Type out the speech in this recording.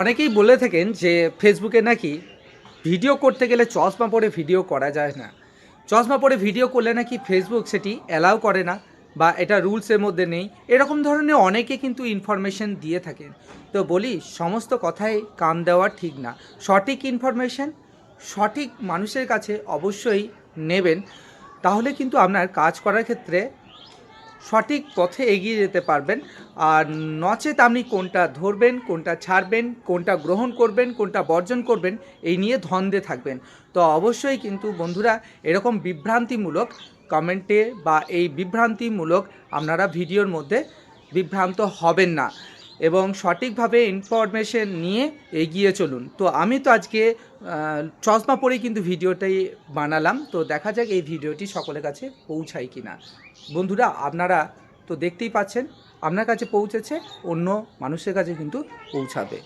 অনেকেই বলে থাকেন যে ফেসবুকে নাকি ভিডিও করতে গেলে চশমা পরে ভিডিও করা যায় না। চশমা পরে ভিডিও করলে নাকি ফেসবুক সেটি অ্যালাউ করে না বা এটা রুলসের মধ্যে নেই। এরকম ধরনের অনেকে কিন্তু ইনফরমেশন দিয়ে থাকেন। তো বলি সমস্ত কথাই কান দেওয়া ঠিক না। সঠিক ইনফরমেশন সঠিক মানুষের কাছে অবশ্যই নেবেন। তাহলে কিন্তু আপনার কাজ করার ক্ষেত্রে সঠিক পথে এগিয়ে যেতে পারবেন। আর নচেত আপনি কোনটা ধরবেন, কোনটা ছাড়বেন, কোনটা গ্রহণ করবেন, কোনটা বর্জন করবেন, এই নিয়ে দ্বন্দ্বে থাকবেন। তো অবশ্যই কিন্তু বন্ধুরা এরকম বিভ্রান্তিমূলক কমেন্টে বা এই বিভ্রান্তিমূলক আপনারা ভিডিওর মধ্যে বিভ্রান্ত হবেন না এবং সঠিকভাবে ইনফরমেশন নিয়ে এগিয়ে চলুন। তো আমি তো আজকে চশমা পরেই কিন্তু ভিডিওটাই বানালাম। তো দেখা যাক এই ভিডিওটি সকলের কাছে পৌঁছায় কি না। বন্ধুরা আপনারা তো দেখতেই পাচ্ছেন আপনার কাছে পৌঁছেছে, অন্য মানুষের কাছে কিন্তু পৌঁছাবে।